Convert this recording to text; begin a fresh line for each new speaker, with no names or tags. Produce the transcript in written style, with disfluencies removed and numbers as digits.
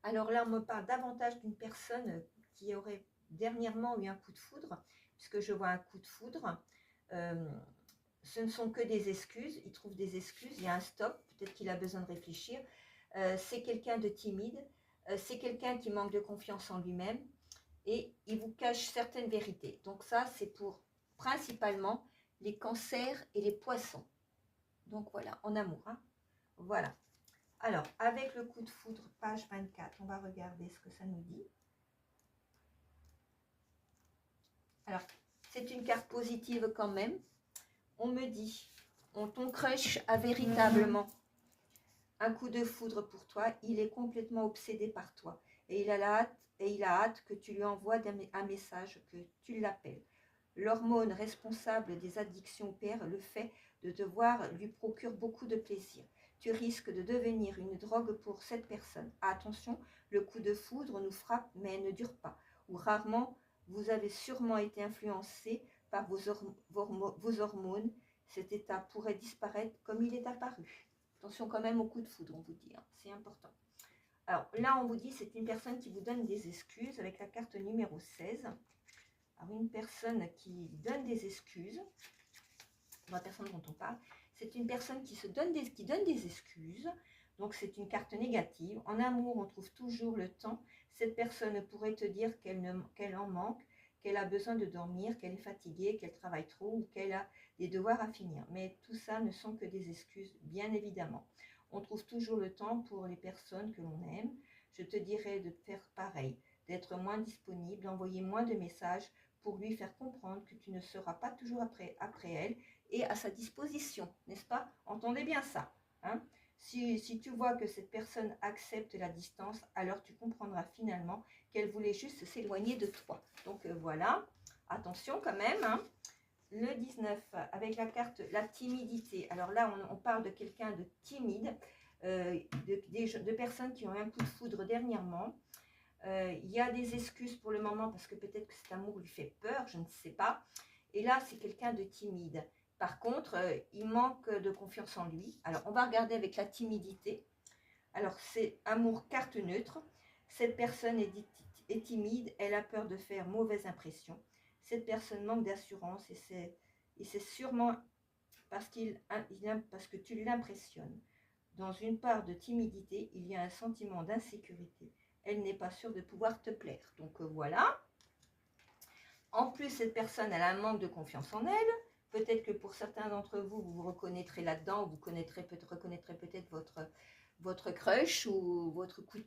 Alors là, on me parle davantage d'une personne qui aurait dernièrement eu un coup de foudre, puisque je vois un coup de foudre. Euh, Ce ne sont que des excuses, il trouve des excuses, il y a un stop, peut-être qu'il a besoin de réfléchir. C'est quelqu'un de timide, c'est quelqu'un qui manque de confiance en lui-même et il vous cache certaines vérités. Donc ça, c'est pour principalement les cancers et les poissons. Donc voilà, en amour. Hein. Voilà. Alors, avec le coup de foudre, page 24, on va regarder ce que ça nous dit. Alors, c'est une carte positive quand même. On me dit, ton crush a véritablement un coup de foudre pour toi, il est complètement obsédé par toi et il a hâte que tu lui envoies un message, que tu l'appelles. L'hormone responsable des addictions opère, le fait de te voir lui procure beaucoup de plaisir. Tu risques de devenir une drogue pour cette personne. Attention, le coup de foudre nous frappe mais ne dure pas. Ou rarement, vous avez sûrement été influencé par vos hormones. Cet état pourrait disparaître comme il est apparu. Attention quand même au coup de foudre, on vous dit, hein, c'est important. Alors là, on vous dit, c'est une personne qui vous donne des excuses avec la carte numéro 16. Alors une personne qui donne des excuses, la personne dont on parle, c'est une personne qui donne des excuses. Donc c'est une carte négative. En amour, on trouve toujours le temps. Cette personne pourrait te dire qu'elle en manque, qu'elle a besoin de dormir, qu'elle est fatiguée, qu'elle travaille trop ou qu'elle a des devoirs à finir. Mais tout ça ne sont que des excuses, bien évidemment. On trouve toujours le temps pour les personnes que l'on aime. Je te dirais de faire pareil, d'être moins disponible, d'envoyer moins de messages pour lui faire comprendre que tu ne seras pas toujours après elle et à sa disposition, n'est-ce pas? Entendez bien ça. Hein? Si tu vois que cette personne accepte la distance, alors tu comprendras finalement qu'elle voulait juste s'éloigner de toi. Donc voilà, attention quand même. Hein. Le 19, avec la carte la timidité. Alors là, on parle de quelqu'un de timide, de personnes qui ont eu un coup de foudre dernièrement. Il y a des excuses pour le moment parce que peut-être que cet amour lui fait peur, je ne sais pas. Et là, c'est quelqu'un de timide. Par contre, il manque de confiance en lui. Alors, on va regarder avec la timidité. Alors, c'est amour carte neutre. Cette personne est timide, elle a peur de faire mauvaise impression. Cette personne manque d'assurance et c'est sûrement parce que tu l'impressionnes. Dans une part de timidité, il y a un sentiment d'insécurité. Elle n'est pas sûre de pouvoir te plaire. Donc voilà. En plus, cette personne, elle a un manque de confiance en elle. Peut-être que pour certains d'entre vous, vous vous reconnaîtrez là-dedans, vous reconnaîtrez peut-être votre crush ou votre coup de